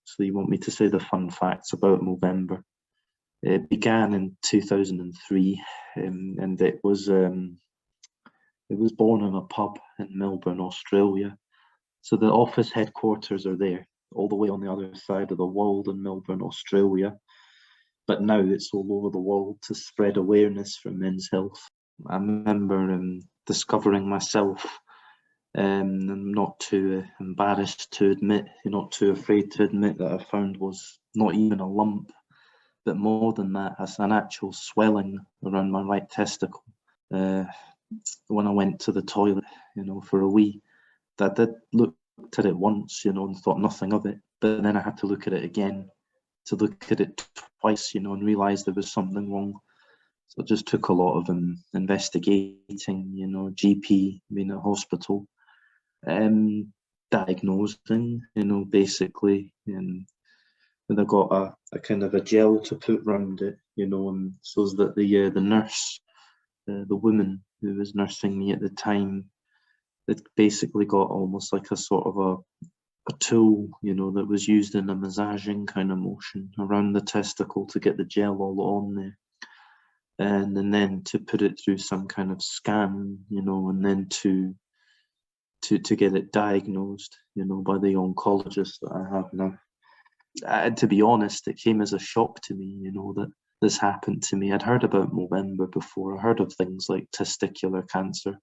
So you want me to say the fun facts about Movember? It began in 2003, and it was born in a pub in Melbourne, Australia. So the office headquarters are there, all the way on the other side of the world in Melbourne, Australia. But now it's all over the world to spread awareness for men's health. I remember discovering myself, I'm not too embarrassed to admit, not too afraid to admit, that I found was not even a lump, but more than that, as an actual swelling around my right testicle. When I went to the toilet, for a wee, I did look at it once, and thought nothing of it. But then I had to look at it again, to look at it twice, and realise there was something wrong. So it just took a lot of investigating, GP, being at hospital, diagnosing, basically, and I got a kind of a gel to put round it, and so that the nurse, the woman who was nursing me at the time, it basically got almost like a sort of a tool, that was used in a massaging kind of motion around the testicle to get the gel all on there. And then to put it through some kind of scan, and then to get it diagnosed, by the oncologist that I have now. And to be honest, it came as a shock to me, that this happened to me. I'd heard about Movember before. I heard of things like testicular cancer.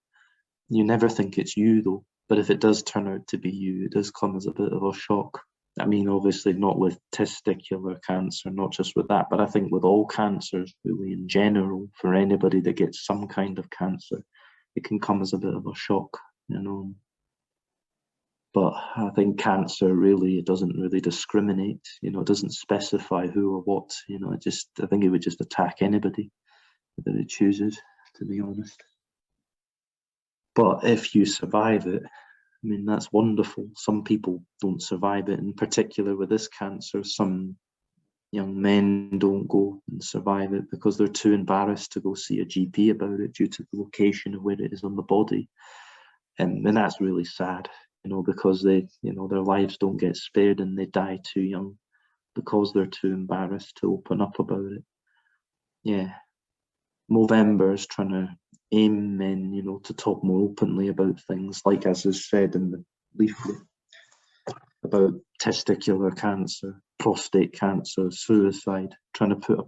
You never think it's you, though. But if it does turn out to be you, it does come as a bit of a shock. I mean, obviously not with testicular cancer, not just with that, but I think with all cancers, really in general, for anybody that gets some kind of cancer, it can come as a bit of a shock, But I think cancer really, it doesn't really discriminate, it doesn't specify who or what, I think it would just attack anybody that it chooses, to be honest. But if you survive it, I mean, that's wonderful. Some people don't survive it, in particular with this cancer. Some young men don't go and survive it because they're too embarrassed to go see a GP about it due to the location of where it is on the body. And that's really sad, because they, their lives don't get spared and they die too young because they're too embarrassed to open up about it. Yeah. Movember is trying to aim men, to talk more openly about things, like as is said in the leaflet, about testicular cancer, prostate cancer, suicide, trying to put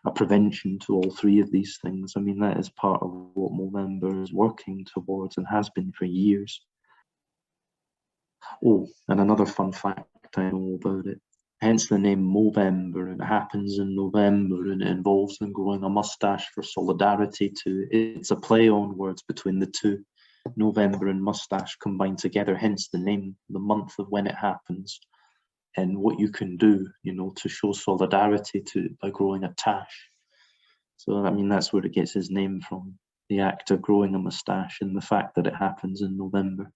a prevention to all three of these things. I mean, that is part of what Movember is working towards and has been for years. Oh, and another fun fact I know about it, hence the name Movember, and it happens in November, and it involves them growing a mustache for solidarity too. It's a play on words between the two, November and mustache combined together, hence the name, the month of when it happens, and what you can do, to show solidarity by growing a tash. So, I mean, that's where it gets its name from, the act of growing a mustache and the fact that it happens in November.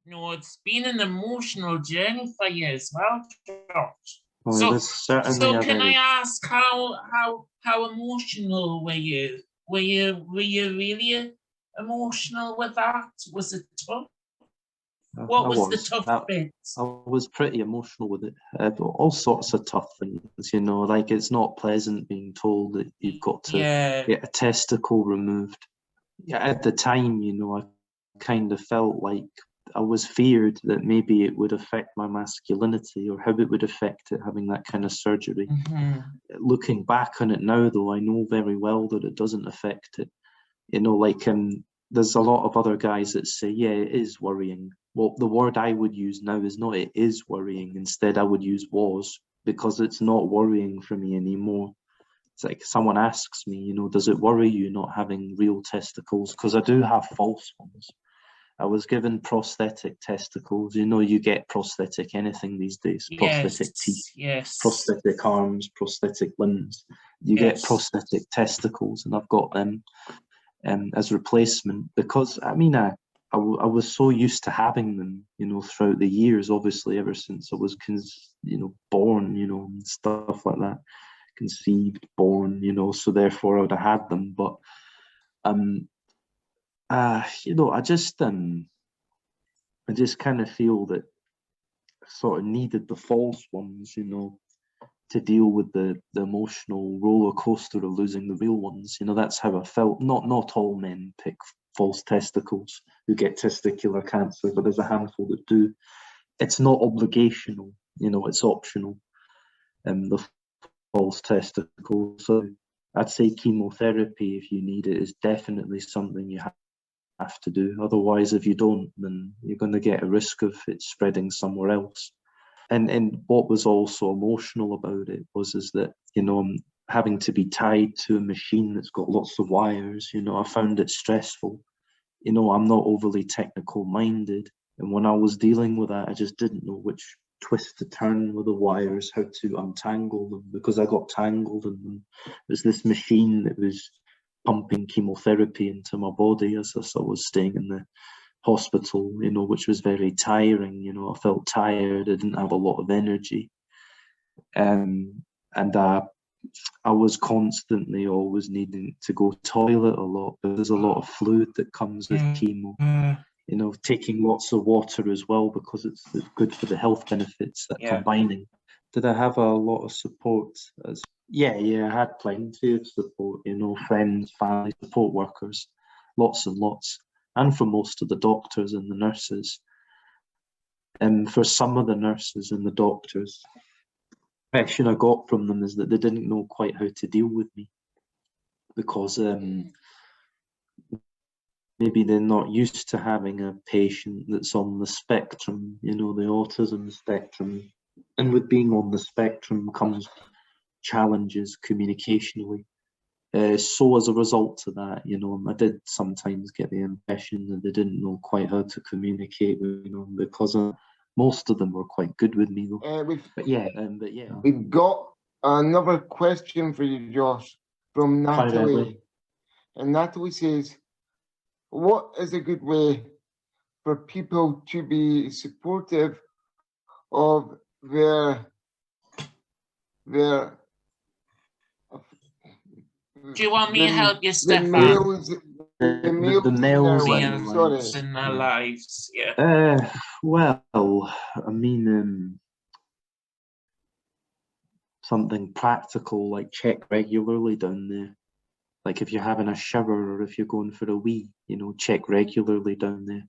It's been an emotional journey for you as well, Josh. Oh, so can I ask how emotional were you? Were you really emotional with that? Was it tough? What was the tough bits? I was pretty emotional with it. All sorts of tough things, like it's not pleasant being told that you've got to get a testicle removed. At the time, I kind of felt like I was feared that maybe it would affect my masculinity, or how it would affect it, having that kind of surgery. Mm-hmm. Looking back on it now, though, I know very well that it doesn't affect it. There's a lot of other guys that say, yeah, it is worrying. Well, the word I would use now is not it is worrying. Instead, I would use was, because it's not worrying for me anymore. It's like someone asks me, does it worry you not having real testicles? Because I do have false ones. I was given prosthetic testicles. You get prosthetic anything these days. Prosthetic teeth, prosthetic arms, prosthetic limbs. You get prosthetic testicles, and I've got them as replacement because, I mean, I was so used to having them, throughout the years, obviously, ever since I was, born, and stuff like that. Conceived, born, so therefore I would have had them. But I just kind of feel that sort of needed the false ones, you know, to deal with the emotional roller coaster of losing the real ones. You know, that's how I felt. Not all men pick false testicles who get testicular cancer, but there's a handful that do. It's not obligational, you know, it's optional. The false testicles. So I'd say chemotherapy, if you need it, is definitely something you have to do. Otherwise, if you don't, then you're going to get a risk of it spreading somewhere else. And what was also emotional about it is that, you know, I'm having to be tied to a machine that's got lots of wires. You know, I found it stressful. You know, I'm not overly technical minded, and when I was dealing with that, I just didn't know which twist to turn with the wires, how to untangle them, because I got tangled in them. It was this machine that was pumping chemotherapy into my body as I was staying in the hospital, you know, which was very tiring. You know, I felt tired. I didn't have a lot of energy, and I was constantly always needing to go toilet a lot. There's a lot of fluid that comes with chemo. You know, taking lots of water as well, because it's good for the health benefits that combining. Did I have a lot of support? Yeah, I had plenty of support, you know, friends, family, support workers, lots and lots, and from most of the doctors and the nurses. And for some of the nurses and the doctors, the impression I got from them is that they didn't know quite how to deal with me, because maybe they're not used to having a patient that's on the spectrum, you know, the autism spectrum. And with being on the spectrum comes challenges communicationally. So as a result of that, you know, I did sometimes get the impression that they didn't know quite how to communicate with me, you know, because most of them were quite good with me, though. But yeah. We've got another question for you, Josh, from Natalie. And Natalie says, what is a good way for people to be supportive of their do you want me to help you, Stephan? The males in their lives, yeah. Well, I mean, something practical, like check regularly down there. Like if you're having a shower or if you're going for a wee, you know, check regularly down there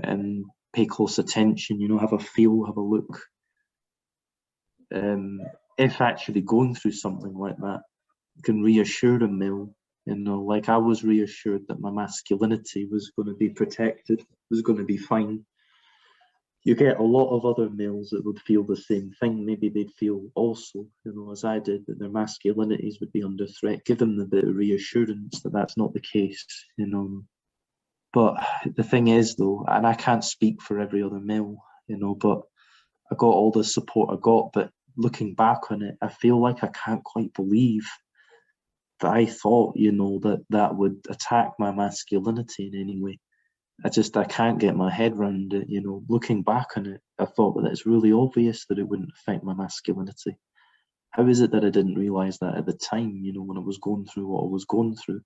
and pay close attention, you know, have a feel, have a look. If actually going through something like that, you can reassure a male, you know, like I was reassured that my masculinity was going to be protected, was going to be fine. You get a lot of other males that would feel the same thing. Maybe they'd feel also, you know, as I did, that their masculinities would be under threat. Give them the bit of reassurance that that's not the case, you know. But the thing is, though, and I can't speak for every other male, you know, but I got all the support I got. But looking back on it, I feel like I can't quite believe that I thought, you know, that would attack my masculinity in any way. I can't get my head around it, you know. Looking back on it, I thought that it's really obvious that it wouldn't affect my masculinity. How is it that I didn't realise that at the time, you know, when I was going through what I was going through?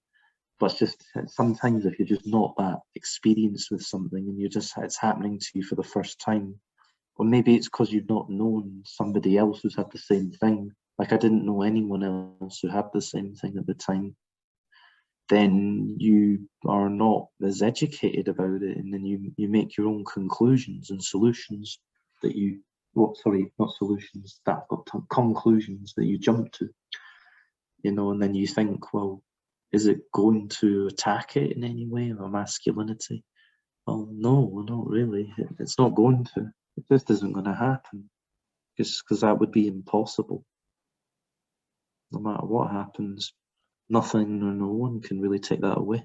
But it's just sometimes if you're just not that experienced with something and it's happening to you for the first time, or maybe it's because you've not known somebody else who's had the same thing. Like I didn't know anyone else who had the same thing at the time. Then you are not as educated about it, and then you make your own conclusions and solutions that you, not solutions, that conclusions that you jump to, you know, and then you think, well, is it going to attack it in any way, or masculinity? Well, no, not really. It's not going to. It just isn't going to happen, because that would be impossible. No matter what happens, nothing or no one can really take that away.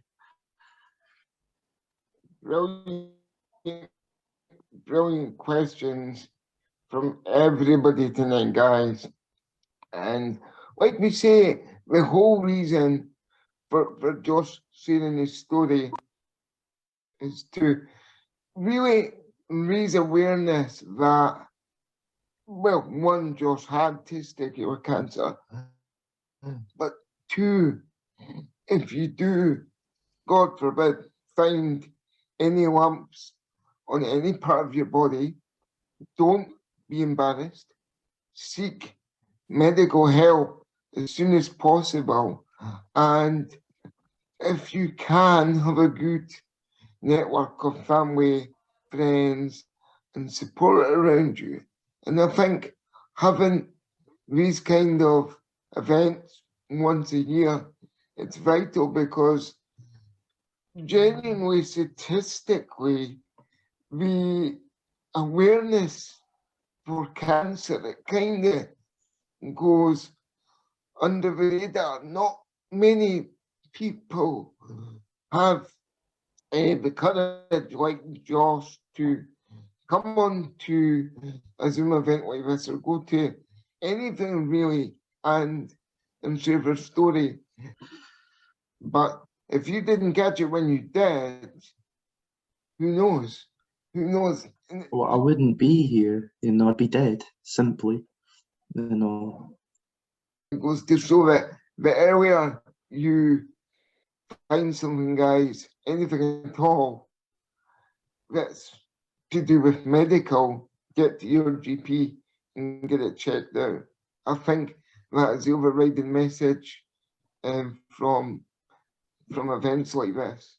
Brilliant questions from everybody tonight, guys. And like we say, the whole reason for Josh sharing his story is to really raise awareness that, well, one, Josh had testicular cancer, but two, if you do, God forbid, find any lumps on any part of your body, don't be embarrassed. Seek medical help as soon as possible. And if you can, have a good network of family, friends, and support around you. And I think having these kind of events once a year, it's vital because genuinely, statistically, the awareness for cancer, it kind of goes under the radar. Not many people have the courage like Josh to come on to a Zoom event like this or go to anything really and share their story. But if you didn't catch it when you did, who knows? Who knows? Well, I wouldn't be here, you know, I'd be dead, simply, you know. It goes to show that the earlier you find something, guys, anything at all that's to do with medical, get to your GP and get it checked out. I think that is the overriding message from events like this.